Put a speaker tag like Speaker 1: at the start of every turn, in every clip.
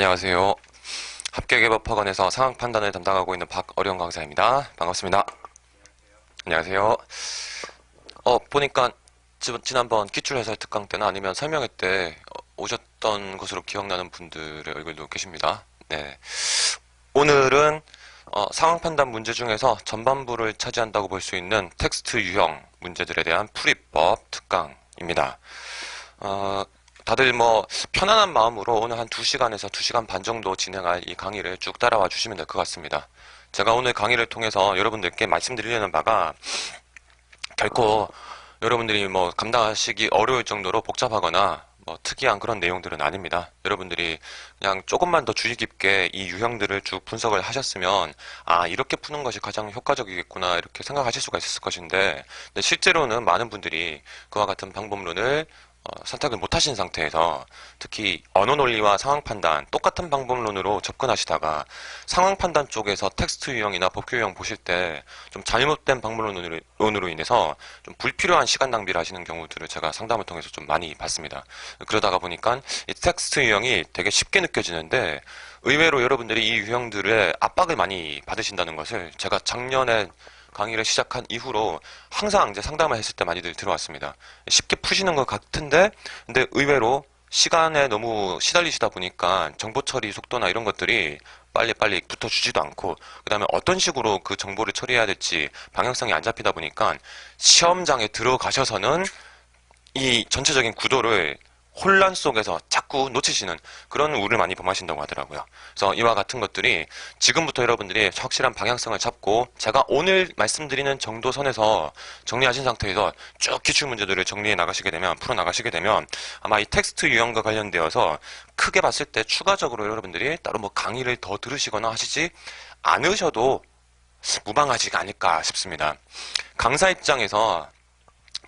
Speaker 1: 안녕하세요. 합격예법학원에서 상황 판단을 담당하고 있는 박어려운 강사입니다. 반갑습니다. 안녕하세요. 보니까 지난번 기출해설 특강 때나 아니면 설명회 때 오셨던 것으로 기억나는 분들의 얼굴도 계십니다. 네. 오늘은 상황 판단 문제 중에서 전반부를 차지한다고 볼 수 있는 텍스트 유형 문제들에 대한 풀이법 특강입니다. 다들 편안한 마음으로 오늘 한 2시간에서 2시간 반 정도 진행할 이 강의를 쭉 따라와 주시면 될 것 같습니다. 제가 오늘 강의를 통해서 여러분들께 말씀드리려는 바가 결코 여러분들이 감당하시기 어려울 정도로 복잡하거나 특이한 그런 내용들은 아닙니다. 여러분들이 그냥 조금만 더 주의 깊게 이 유형들을 쭉 분석을 하셨으면 이렇게 푸는 것이 가장 효과적이겠구나 이렇게 생각하실 수가 있었을 것인데, 근데 실제로는 많은 분들이 그와 같은 방법론을 선택을 못하신 상태에서 특히 언어 논리와 상황 판단 똑같은 방법론으로 접근하시다가 상황 판단 쪽에서 텍스트 유형이나 법규 유형 보실 때 좀 잘못된 방법론으로 인해서 좀 불필요한 시간 낭비를 하시는 경우들을 제가 상담을 통해서 좀 많이 봤습니다. 그러다가 보니까 이 텍스트 유형이 되게 쉽게 느껴지는데 의외로 여러분들이 이 유형들의 압박을 많이 받으신다는 것을 제가 작년에 강의를 시작한 이후로 항상 이제 상담을 했을 때 많이들 들어왔습니다. 쉽게 푸시는 것 같은데, 근데 의외로 시간에 너무 시달리시다 보니까 정보 처리 속도나 이런 것들이 빨리빨리 붙어주지도 않고, 그 다음에 어떤 식으로 그 정보를 처리해야 될지 방향성이 안 잡히다 보니까 시험장에 들어가셔서는 이 전체적인 구도를 혼란 속에서 자꾸 놓치시는 그런 우를 많이 범하신다고 하더라고요. 그래서 이와 같은 것들이 지금부터 여러분들이 확실한 방향성을 잡고 제가 오늘 말씀드리는 정도 선에서 정리하신 상태에서 쭉 기출문제들을 정리해 나가시게 되면, 풀어 나가시게 되면 아마 이 텍스트 유형과 관련되어서 크게 봤을 때 추가적으로 여러분들이 따로 강의를 더 들으시거나 하시지 않으셔도 무방하지 않을까 싶습니다. 강사 입장에서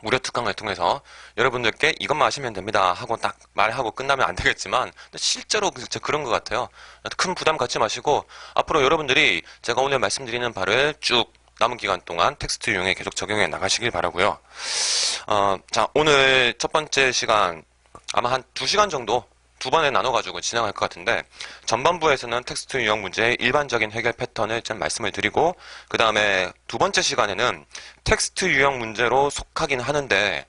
Speaker 1: 무료 특강을 통해서 여러분들께 이것만 하시면 됩니다 하고 딱 말하고 끝나면 안 되겠지만 실제로 진짜 그런 것 같아요. 큰 부담 갖지 마시고 앞으로 여러분들이 제가 오늘 말씀드리는 바를 쭉 남은 기간 동안 텍스트 유형에 계속 적용해 나가시길 바라고요. 자, 오늘 첫 번째 시간 아마 한 2시간 정도 두 번에 나눠가지고 진행할 것 같은데, 전반부에서는 텍스트 유형 문제의 일반적인 해결 패턴을 좀 말씀을 드리고, 그 다음에 두 번째 시간에는 텍스트 유형 문제로 속하긴 하는데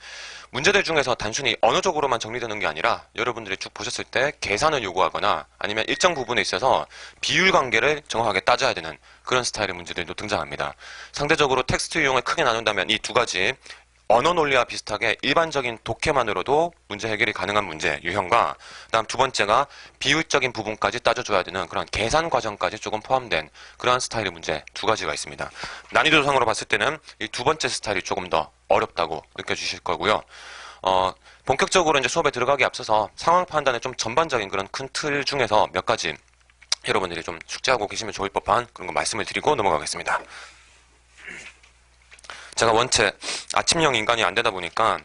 Speaker 1: 문제들 중에서 단순히 언어적으로만 정리되는 게 아니라 여러분들이 쭉 보셨을 때 계산을 요구하거나 아니면 일정 부분에 있어서 비율 관계를 정확하게 따져야 되는 그런 스타일의 문제들도 등장합니다. 상대적으로 텍스트 유형을 크게 나눈다면 이 두 가지, 언어 논리와 비슷하게 일반적인 독해만으로도 문제 해결이 가능한 문제 유형과, 그다음 두 번째가 비율적인 부분까지 따져줘야 되는 그런 계산 과정까지 조금 포함된 그러한 스타일의 문제 두 가지가 있습니다. 난이도상으로 봤을 때는 이 두 번째 스타일이 조금 더 어렵다고 느껴지실 거고요. 본격적으로 이제 수업에 들어가기 앞서서 상황 판단의 좀 전반적인 그런 큰 틀 중에서 몇 가지 여러분들이 좀 숙지하고 계시면 좋을 법한 그런 거 말씀을 드리고 넘어가겠습니다. 제가 원체 아침형 인간이 안 되다 보니까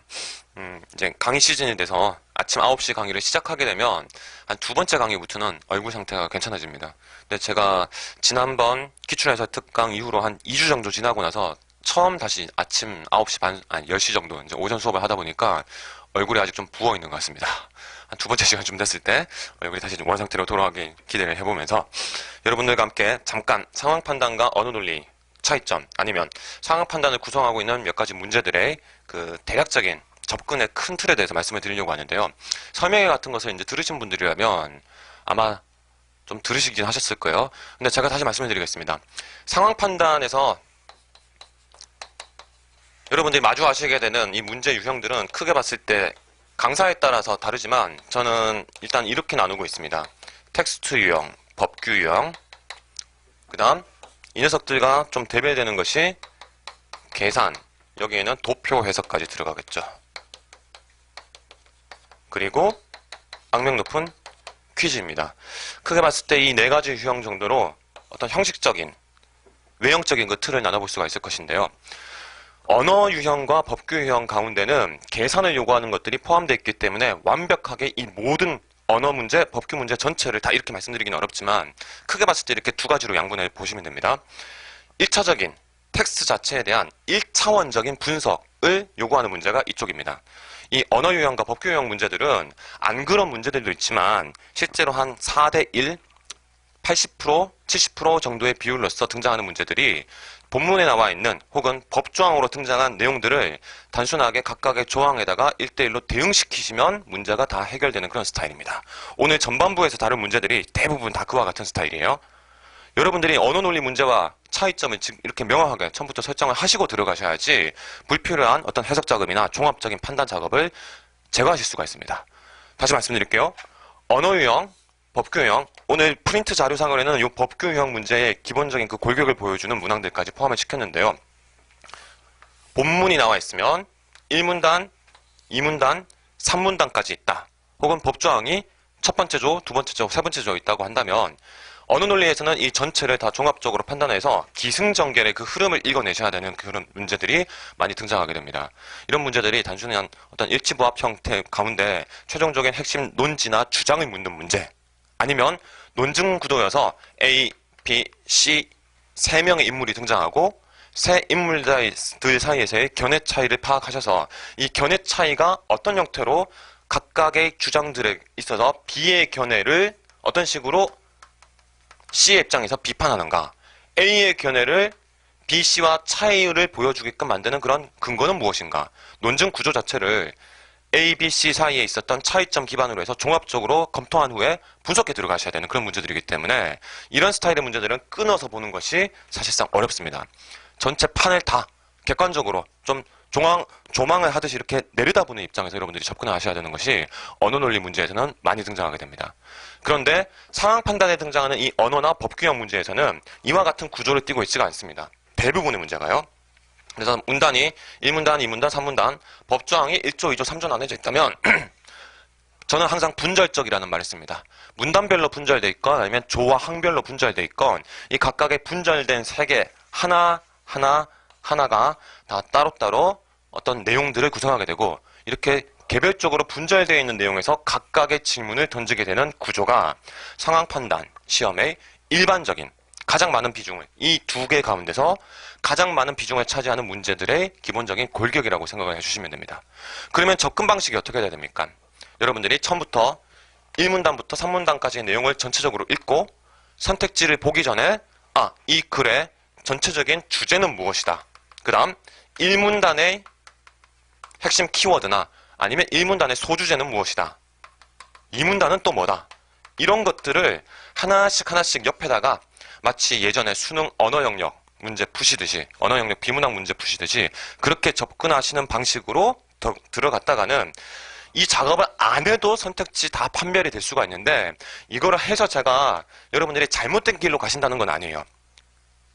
Speaker 1: 이제 강의 시즌이 돼서 아침 9시 강의를 시작하게 되면 한 두 번째 강의부터는 얼굴 상태가 괜찮아집니다. 근데 제가 지난번 기출해설 특강 이후로 한 2주 정도 지나고 나서 처음 다시 아침 9시 반, 아니 10시 정도 이제 오전 수업을 하다 보니까 얼굴이 아직 좀 부어 있는 것 같습니다. 한 두 번째 시간쯤 됐을 때 얼굴이 다시 원 상태로 돌아가길 기대를 해보면서 여러분들과 함께 잠깐 상황 판단과 언어 논리 차이점, 아니면 상황 판단을 구성하고 있는 몇 가지 문제들의 그 대략적인 접근의 큰 틀에 대해서 말씀을 드리려고 하는데요. 설명회 같은 것을 이제 들으신 분들이라면 아마 좀 들으시긴 하셨을 거예요. 근데 제가 다시 말씀을 드리겠습니다. 상황 판단에서 여러분들이 마주하시게 되는 이 문제 유형들은 크게 봤을 때 강사에 따라서 다르지만 저는 일단 이렇게 나누고 있습니다. 텍스트 유형, 법규 유형, 그 다음 이 녀석들과 좀 대비되는 것이 계산, 여기에는 도표 해석까지 들어가겠죠. 그리고 악명 높은 퀴즈입니다. 크게 봤을 때 이 네 가지 유형 정도로 어떤 형식적인, 외형적인 그 틀을 나눠볼 수가 있을 것인데요. 언어 유형과 법규 유형 가운데는 계산을 요구하는 것들이 포함되어 있기 때문에 완벽하게 이 모든 언어 문제, 법규 문제 전체를 다 이렇게 말씀드리기는 어렵지만 크게 봤을 때 이렇게 두 가지로 양분해 보시면 됩니다. 1차적인 텍스트 자체에 대한 1차원적인 분석을 요구하는 문제가 이쪽입니다. 이 언어 유형과 법규 유형 문제들은 안 그런 문제들도 있지만 실제로 한 4대 1, 80%, 70% 정도의 비율로서 등장하는 문제들이 본문에 나와 있는 혹은 법조항으로 등장한 내용들을 단순하게 각각의 조항에다가 1대1로 대응시키시면 문제가 다 해결되는 그런 스타일입니다. 오늘 전반부에서 다룬 문제들이 대부분 다 그와 같은 스타일이에요. 여러분들이 언어 논리 문제와 차이점을 이렇게 명확하게 처음부터 설정을 하시고 들어가셔야지 불필요한 어떤 해석 작업이나 종합적인 판단 작업을 제거하실 수가 있습니다. 다시 말씀드릴게요. 언어 유형, 법규 유형, 오늘 프린트 자료상으로는 이 법규 유형 문제의 기본적인 그 골격을 보여주는 문항들까지 포함을 시켰는데요. 본문이 나와 있으면 1문단, 2문단, 3문단까지 있다. 혹은 법조항이 첫 번째 조, 두 번째 조, 세 번째 조 있다고 한다면 언어 논리에서는 이 전체를 다 종합적으로 판단해서 기승전결의 그 흐름을 읽어내셔야 되는 그런 문제들이 많이 등장하게 됩니다. 이런 문제들이 단순한 어떤 일치부합 형태 가운데 최종적인 핵심 논지나 주장을 묻는 문제, 아니면 논증 구도여서 A, B, C 세 명의 인물이 등장하고 세 인물들 사이에서의 견해 차이를 파악하셔서 이 견해 차이가 어떤 형태로 각각의 주장들에 있어서 B의 견해를 어떤 식으로 C의 입장에서 비판하는가, A의 견해를 B, C와 차이를 보여주게끔 만드는 그런 근거는 무엇인가, 논증 구조 자체를 A, B, C 사이에 있었던 차이점 기반으로 해서 종합적으로 검토한 후에 분석해 들어가셔야 되는 그런 문제들이기 때문에 이런 스타일의 문제들은 끊어서 보는 것이 사실상 어렵습니다. 전체 판을 다 객관적으로 좀 조망을 하듯이 이렇게 내려다보는 입장에서 여러분들이 접근을 하셔야 되는 것이 언어 논리 문제에서는 많이 등장하게 됩니다. 그런데 상황 판단에 등장하는 이 언어나 법규형 문제에서는 이와 같은 구조를 띠고 있지가 않습니다. 대부분의 문제가요. 그래서 문단이 1문단, 2문단, 3문단, 법조항이 1조, 2조, 3조 나눠져 있다면 저는 항상 분절적이라는 말을 씁니다. 문단별로 분절돼 있건 아니면 조와 항별로 분절돼 있건 이 각각의 분절된 세계 하나가 다 따로따로 어떤 내용들을 구성하게 되고 이렇게 개별적으로 분절되어 있는 내용에서 각각의 질문을 던지게 되는 구조가 상황 판단 시험의 일반적인 가장 많은 비중을, 이 두 개 가운데서 가장 많은 비중을 차지하는 문제들의 기본적인 골격이라고 생각을 해주시면 됩니다. 그러면 접근 방식이 어떻게 돼야 됩니까? 여러분들이 처음부터 1문단부터 3문단까지의 내용을 전체적으로 읽고 선택지를 보기 전에 이 글의 전체적인 주제는 무엇이다. 그 다음 1문단의 핵심 키워드나 아니면 1문단의 소주제는 무엇이다. 2문단은 또 뭐다. 이런 것들을 하나씩 옆에다가 마치 예전에 수능 언어 영역 문제 푸시듯이, 언어 영역 비문학 문제 푸시듯이 그렇게 접근하시는 방식으로 들어갔다가는 이 작업을 안 해도 선택지 다 판별이 될 수가 있는데, 이거를 해서 제가 여러분들이 잘못된 길로 가신다는 건 아니에요.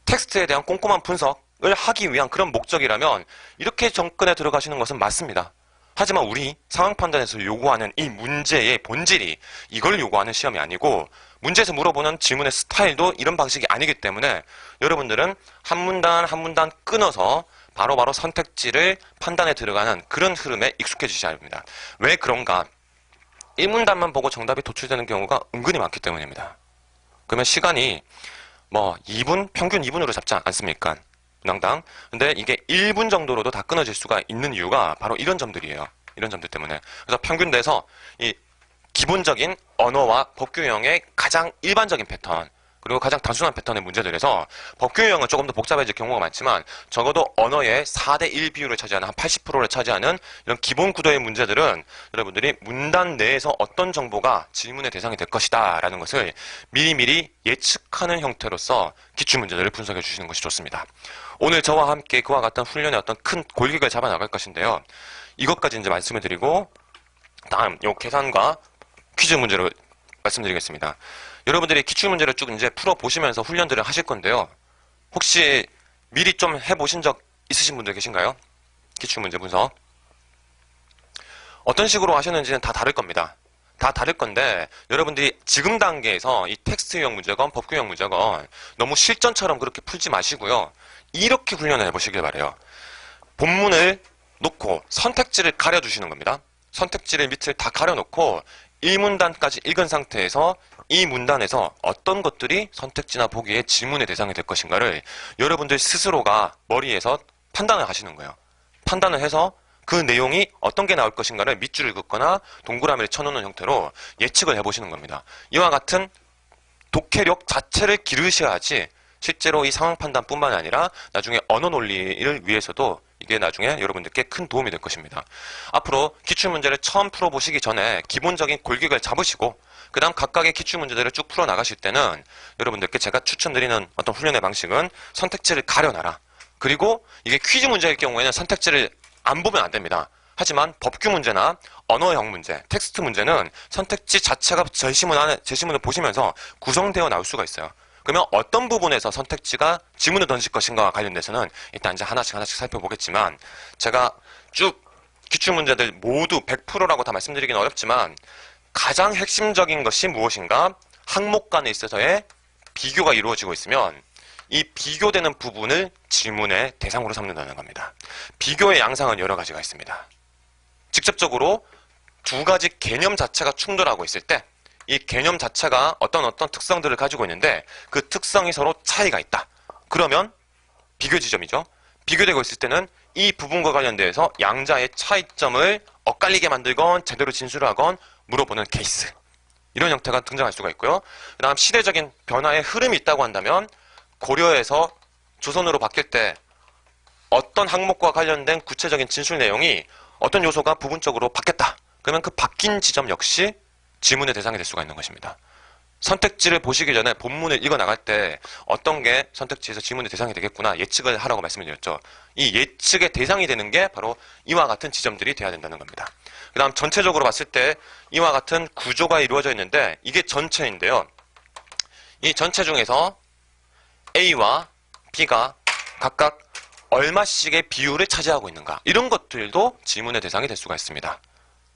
Speaker 1: 텍스트에 대한 꼼꼼한 분석을 하기 위한 그런 목적이라면 이렇게 접근에 들어가시는 것은 맞습니다. 하지만 우리 상황 판단에서 요구하는 이 문제의 본질이 이걸 요구하는 시험이 아니고, 문제에서 물어보는 질문의 스타일도 이런 방식이 아니기 때문에 여러분들은 한 문단 끊어서 바로바로 선택지를 판단에 들어가는 그런 흐름에 익숙해지셔야 합니다. 왜 그런가? 1문단만 보고 정답이 도출되는 경우가 은근히 많기 때문입니다. 그러면 시간이 2분, 평균 2분으로 잡지 않습니까? 문항당. 근데 이게 1분 정도로도 다 끊어질 수가 있는 이유가 바로 이런 점들이에요. 이런 점들 때문에. 그래서 평균 내서 이 기본적인 언어와 법규 유형의 가장 일반적인 패턴, 그리고 가장 단순한 패턴의 문제들에서 법규 유형은 조금 더 복잡해질 경우가 많지만 적어도 언어의 4대 1 비율을 차지하는 한 80%를 차지하는 이런 기본 구도의 문제들은 여러분들이 문단 내에서 어떤 정보가 질문의 대상이 될 것이다 라는 것을 미리미리 예측하는 형태로서 기출문제들을 분석해 주시는 것이 좋습니다. 오늘 저와 함께 그와 같은 훈련의 어떤 큰 골격을 잡아 나갈 것인데요. 이것까지 이제 말씀을 드리고 다음 요 계산과 퀴즈 문제로 말씀드리겠습니다. 여러분들이 기출 문제를 쭉 이제 풀어보시면서 훈련들을 하실 건데요. 혹시 미리 좀 해보신 적 있으신 분들 계신가요? 기출 문제 분석. 어떤 식으로 하셨는지는 다 다를 겁니다. 다 다를 건데 여러분들이 지금 단계에서 이 텍스트형 문제건 법규형 문제건 너무 실전처럼 그렇게 풀지 마시고요. 이렇게 훈련을 해보시길 바래요. 본문을 놓고 선택지를 가려두시는 겁니다. 선택지를 밑을 다 가려놓고 1문단까지 읽은 상태에서 이 문단에서 어떤 것들이 선택지나 보기에 질문의 대상이 될 것인가를 여러분들 스스로가 머리에서 판단을 하시는 거예요. 판단을 해서 그 내용이 어떤 게 나올 것인가를 밑줄을 긋거나 동그라미를 쳐놓는 형태로 예측을 해보시는 겁니다. 이와 같은 독해력 자체를 기르셔야지 실제로 이 상황 판단뿐만 아니라 나중에 언어 논리를 위해서도 이게 나중에 여러분들께 큰 도움이 될 것입니다. 앞으로 기출문제를 처음 풀어보시기 전에 기본적인 골격을 잡으시고 그 다음 각각의 기출문제들을 쭉 풀어나가실 때는 여러분들께 제가 추천드리는 어떤 훈련의 방식은 선택지를 가려놔라. 그리고 이게 퀴즈 문제일 경우에는 선택지를 안 보면 안 됩니다. 하지만 법규 문제나 언어형 문제, 텍스트 문제는 선택지 자체가 제시문을 보시면서 구성되어 나올 수가 있어요. 그러면 어떤 부분에서 선택지가 지문을 던질 것인가와 관련돼서는 일단 이제 하나씩 살펴보겠지만 제가 쭉 기출문제들 모두 100%라고 다 말씀드리기는 어렵지만 가장 핵심적인 것이 무엇인가? 항목 간에 있어서의 비교가 이루어지고 있으면 이 비교되는 부분을 질문의 대상으로 삼는다는 겁니다. 비교의 양상은 여러 가지가 있습니다. 직접적으로 두 가지 개념 자체가 충돌하고 있을 때 이 개념 자체가 어떤 특성들을 가지고 있는데 그 특성이 서로 차이가 있다. 그러면 비교 지점이죠. 비교되고 있을 때는 이 부분과 관련돼서 양자의 차이점을 엇갈리게 만들건 제대로 진술하건 물어보는 케이스. 이런 형태가 등장할 수가 있고요. 그 다음 시대적인 변화의 흐름이 있다고 한다면 고려에서 조선으로 바뀔 때 어떤 항목과 관련된 구체적인 진술 내용이 어떤 요소가 부분적으로 바뀌었다. 그러면 그 바뀐 지점 역시 지문의 대상이 될 수가 있는 것입니다. 선택지를 보시기 전에 본문을 읽어 나갈 때 어떤 게 선택지에서 지문의 대상이 되겠구나 예측을 하라고 말씀을 드렸죠. 이 예측의 대상이 되는 게 바로 이와 같은 지점들이 돼야 된다는 겁니다. 그 다음 전체적으로 봤을 때 이와 같은 구조가 이루어져 있는데 이게 전체인데요. 이 전체 중에서 A와 B가 각각 얼마씩의 비율을 차지하고 있는가 이런 것들도 지문의 대상이 될 수가 있습니다.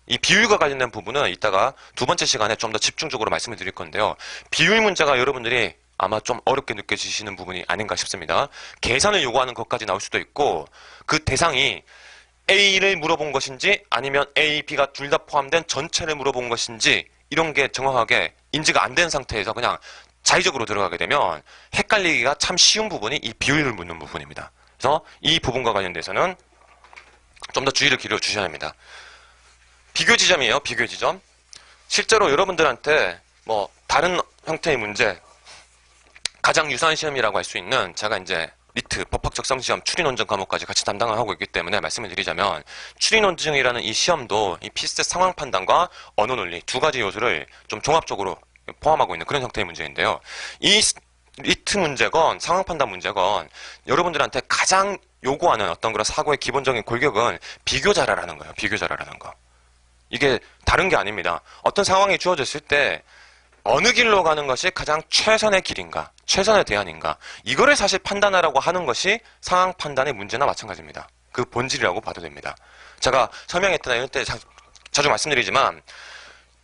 Speaker 1: 이 비율과 관련된 부분은 이따가 두 번째 시간에 좀 더 집중적으로 말씀을 드릴 건데요. 비율 문제가 여러분들이 아마 좀 어렵게 느껴지시는 부분이 아닌가 싶습니다. 계산을 요구하는 것까지 나올 수도 있고 그 대상이 A를 물어본 것인지 아니면 A, B가 둘 다 포함된 전체를 물어본 것인지 이런 게 정확하게 인지가 안 된 상태에서 그냥 자의적으로 들어가게 되면 헷갈리기가 참 쉬운 부분이 이 비율을 묻는 부분입니다. 그래서 이 부분과 관련돼서는 좀 더 주의를 기울여 주셔야 합니다. 비교 지점이에요. 비교 지점. 실제로 여러분들한테 뭐 다른 형태의 문제 가장 유사한 시험이라고 할 수 있는 제가 이제 리트 법학적성 시험 추리논증 과목까지 같이 담당을 하고 있기 때문에 말씀을 드리자면 추리논증이라는 이 시험도 이 피스 상황 판단과 언어 논리 두 가지 요소를 좀 종합적으로 포함하고 있는 그런 형태의 문제인데요. 이 리트 문제건 상황 판단 문제건 여러분들한테 가장 요구하는 어떤 그런 사고의 기본적인 골격은 비교 잘하라는 거예요. 비교 잘하라는 거. 이게 다른 게 아닙니다. 어떤 상황이 주어졌을 때 어느 길로 가는 것이 가장 최선의 길인가, 최선의 대안인가 이거를 사실 판단하라고 하는 것이 상황 판단의 문제나 마찬가지입니다. 그 본질이라고 봐도 됩니다. 제가 설명회 때나 이런 때 자주 말씀드리지만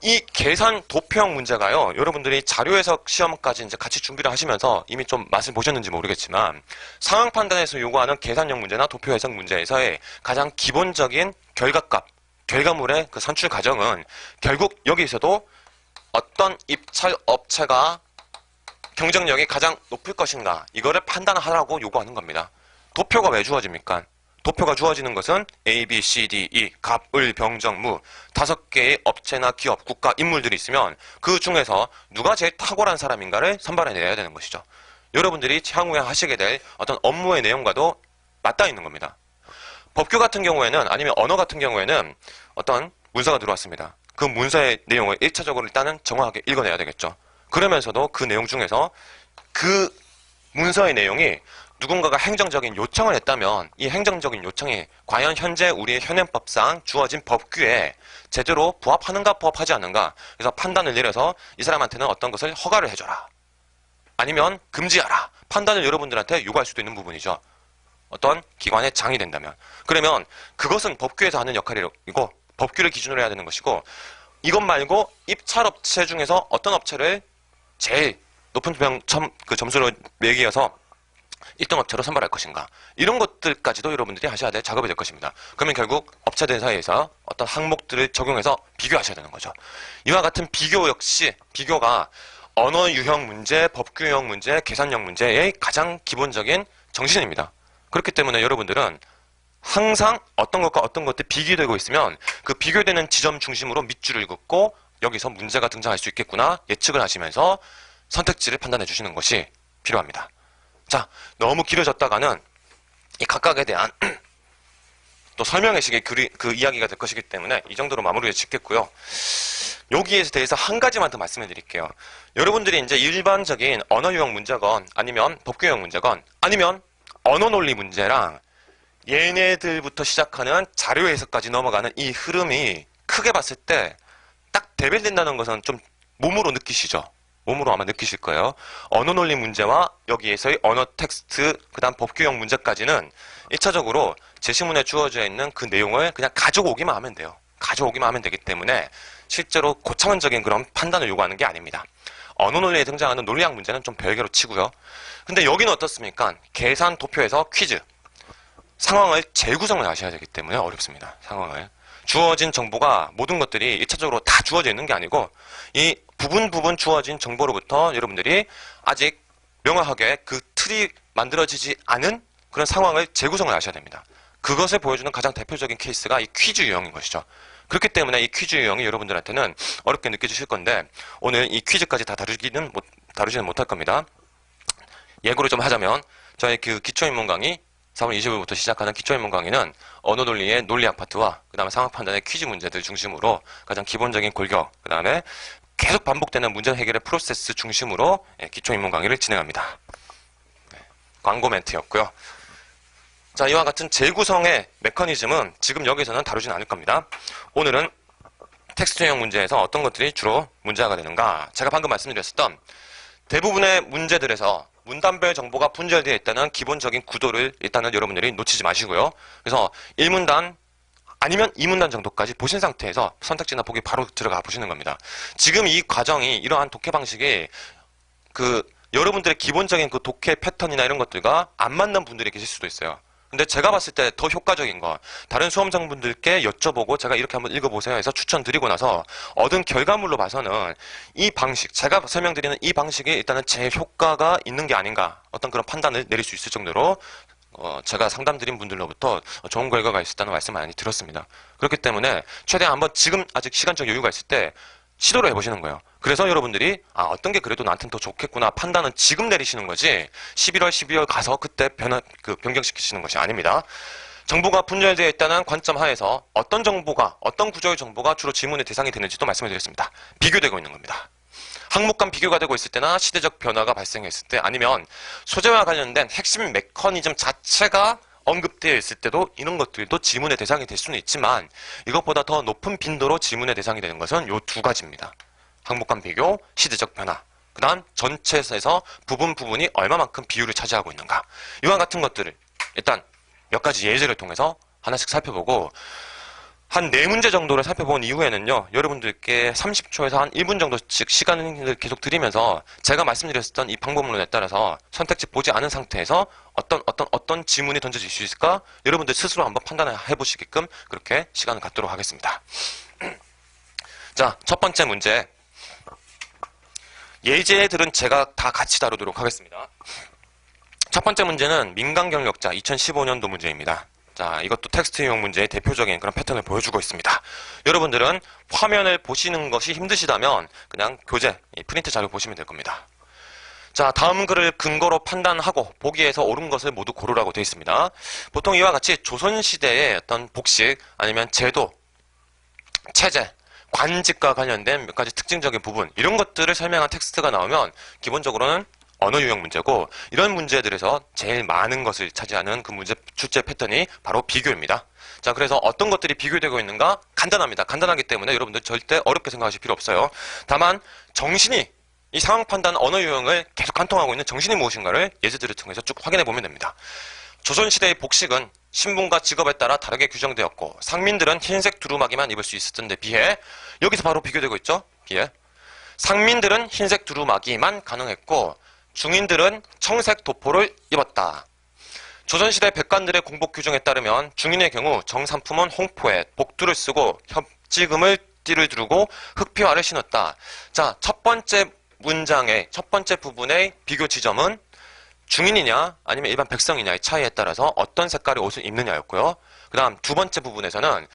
Speaker 1: 이 계산 도표형 문제가요. 여러분들이 자료 해석 시험까지 이제 같이 준비를 하시면서 이미 좀 맛을 보셨는지 모르겠지만 상황 판단에서 요구하는 계산형 문제나 도표 해석 문제에서의 가장 기본적인 결과값 결과물의 그 산출 과정은 결국 여기서도 어떤 입찰 업체가 경쟁력이 가장 높을 것인가 이거를 판단하라고 요구하는 겁니다. 도표가 왜 주어집니까? 도표가 주어지는 것은 A, B, C, D, E, 갑, 을, 병, 정, 무 5개의 업체나 기업, 국가, 인물들이 있으면 그 중에서 누가 제일 탁월한 사람인가를 선발해내야 되는 것이죠. 여러분들이 향후에 하시게 될 어떤 업무의 내용과도 맞닿아 있는 겁니다. 법규 같은 경우에는 아니면 언어 같은 경우에는 어떤 문서가 들어왔습니다. 그 문서의 내용을 1차적으로 일단은 정확하게 읽어내야 되겠죠. 그러면서도 그 내용 중에서 그 문서의 내용이 누군가가 행정적인 요청을 했다면 이 행정적인 요청이 과연 현재 우리의 현행법상 주어진 법규에 제대로 부합하는가 부합하지 않는가 그래서 판단을 내려서 이 사람한테는 어떤 것을 허가를 해줘라 아니면 금지하라 판단을 여러분들한테 요구할 수도 있는 부분이죠. 어떤 기관의 장이 된다면 그러면 그것은 법규에서 하는 역할이고 법규를 기준으로 해야 되는 것이고 이것 말고 입찰업체 중에서 어떤 업체를 제일 높은 점수를 매기어서 1등 업체로 선발할 것인가 이런 것들까지도 여러분들이 하셔야 될 작업이 될 것입니다. 그러면 결국 업체들 사이에서 어떤 항목들을 적용해서 비교하셔야 되는 거죠. 이와 같은 비교 역시 비교가 언어 유형 문제, 법규 유형 문제, 계산형 문제의 가장 기본적인 정신입니다. 그렇기 때문에 여러분들은 항상 어떤 것과 어떤 것들이 비교되고 있으면 그 비교되는 지점 중심으로 밑줄을 긋고 여기서 문제가 등장할 수 있겠구나 예측을 하시면서 선택지를 판단해 주시는 것이 필요합니다. 자, 너무 길어졌다가는 이 각각에 대한 또 설명의식의 그 이야기가 될 것이기 때문에 이 정도로 마무리를 짓겠고요. 여기에 대해서 한 가지만 더 말씀을 드릴게요. 여러분들이 이제 일반적인 언어 유형 문제건 아니면 법규 유형 문제건 아니면 언어 논리 문제랑 얘네들부터 시작하는 자료 해석까지 넘어가는 이 흐름이 크게 봤을 때 딱 대별된다는 것은 좀 몸으로 느끼시죠? 몸으로 아마 느끼실 거예요. 언어 논리 문제와 여기에서의 언어 텍스트, 그 다음 법규형 문제까지는 1차적으로 제시문에 주어져 있는 그 내용을 그냥 가져오기만 하면 돼요. 가져오기만 하면 되기 때문에 실제로 고차원적인 그런 판단을 요구하는 게 아닙니다. 언어 논리에 등장하는 논리학 문제는 좀 별개로 치고요. 근데 여기는 어떻습니까? 계산 도표에서 퀴즈. 상황을 재구성을 하셔야 되기 때문에 어렵습니다. 상황을. 주어진 정보가 모든 것들이 1차적으로 다 주어져 있는 게 아니고 이 부분 주어진 정보로부터 여러분들이 아직 명확하게 그 틀이 만들어지지 않은 그런 상황을 재구성을 하셔야 됩니다. 그것을 보여주는 가장 대표적인 케이스가 이 퀴즈 유형인 것이죠. 그렇기 때문에 이 퀴즈 유형이 여러분들한테는 어렵게 느껴지실 건데 오늘 이 퀴즈까지 다 다루지는 못할 겁니다. 예고를 좀 하자면 저희 그 기초인문 강의 4월 20일부터 시작하는 기초인문 강의는 언어 논리의 논리학 파트와 그 다음에 상황 판단의 퀴즈 문제들 중심으로 가장 기본적인 골격, 그 다음에 계속 반복되는 문제 해결의 프로세스 중심으로 기초인문 강의를 진행합니다. 네, 광고 멘트였고요. 자, 이와 같은 재구성의 메커니즘은 지금 여기서는 다루진 않을 겁니다. 오늘은 텍스트형 문제에서 어떤 것들이 주로 문제가 되는가? 제가 방금 말씀드렸었던 대부분의 문제들에서 문단별 정보가 분절되어 있다는 기본적인 구도를 일단은 여러분들이 놓치지 마시고요. 그래서 1문단 아니면 2문단 정도까지 보신 상태에서 선택지나 보기 바로 들어가 보시는 겁니다. 지금 이 과정이 이러한 독해 방식이 여러분들의 기본적인 그 독해 패턴이나 이런 것들과 안 맞는 분들이 계실 수도 있어요. 근데 제가 봤을 때 더 효과적인 건 다른 수험생분들께 여쭤보고 제가 이렇게 한번 읽어보세요 해서 추천드리고 나서 얻은 결과물로 봐서는 이 방식, 제가 설명드리는 이 방식이 일단은 제 효과가 있는 게 아닌가 어떤 그런 판단을 내릴 수 있을 정도로 제가 상담드린 분들로부터 좋은 결과가 있었다는 말씀 많이 들었습니다. 그렇기 때문에 최대한 한번 지금 아직 시간적 여유가 있을 때 시도를 해보시는 거예요. 그래서 여러분들이 어떤 게 그래도 나한테는 더 좋겠구나 판단은 지금 내리시는 거지 11월, 12월 가서 그때 변경시키시는 것이 아닙니다. 정보가 분열되어 있다는 관점 하에서 어떤 정보가, 어떤 구조의 정보가 주로 질문의 대상이 되는지도 말씀을 드렸습니다. 비교되고 있는 겁니다. 항목 간 비교가 되고 있을 때나 시대적 변화가 발생했을 때 아니면 소재와 관련된 핵심 메커니즘 자체가 언급되어 있을 때도 이런 것들도 지문의 대상이 될 수는 있지만 이것보다 더 높은 빈도로 지문의 대상이 되는 것은 이 두 가지입니다. 항목 간 비교, 시대적 변화, 그 다음 전체에서 부분이 얼마만큼 비율을 차지하고 있는가 이와 같은 것들을 일단 몇 가지 예제를 통해서 하나씩 살펴보고 한 4문제 정도를 살펴본 이후에는요 여러분들께 30초에서 한 1분 정도씩 시간을 계속 드리면서 제가 말씀드렸던 이 방법론에 따라서 선택지 보지 않은 상태에서 어떤 지문이 던져질 수 있을까 여러분들 스스로 한번 판단을 해보시게끔 그렇게 시간을 갖도록 하겠습니다. 자, 첫 번째 문제 예제들은 제가 다 같이 다루도록 하겠습니다. 첫 번째 문제는 민간경력자 2015년도 문제입니다. 자, 이것도 텍스트용 문제의 대표적인 그런 패턴을 보여주고 있습니다. 여러분들은 화면을 보시는 것이 힘드시다면 그냥 교재, 프린트 자료 보시면 될 겁니다. 자, 다음 글을 근거로 판단하고 보기에서 옳은 것을 모두 고르라고 되어 있습니다. 보통 이와 같이 조선시대의 어떤 복식 아니면 제도, 체제, 관직과 관련된 몇 가지 특징적인 부분 이런 것들을 설명한 텍스트가 나오면 기본적으로는 언어 유형 문제고 이런 문제들에서 제일 많은 것을 차지하는 그 문제 출제 패턴이 바로 비교입니다. 자, 그래서 어떤 것들이 비교되고 있는가? 간단합니다. 간단하기 때문에 여러분들 절대 어렵게 생각하실 필요 없어요. 다만 정신이 이 상황 판단 언어 유형을 계속 관통하고 있는 정신이 무엇인가를 예제들을 통해서 쭉 확인해 보면 됩니다. 조선시대의 복식은 신분과 직업에 따라 다르게 규정되었고 상민들은 흰색 두루마기만 입을 수 있었던 데 비해 여기서 바로 비교되고 있죠. 비해 상민들은 흰색 두루마기만 가능했고 중인들은 청색 도포를 입었다. 조선시대 백관들의 공복 규정에 따르면 중인의 경우 정삼품은 홍포에 복두를 쓰고 협지금을 띠를 두르고 흑피화를 신었다. 자, 첫 번째 문장의 첫 번째 부분의 비교 지점은 중인이냐 아니면 일반 백성이냐의 차이에 따라서 어떤 색깔의 옷을 입느냐였고요. 그 다음 두 번째 부분에서는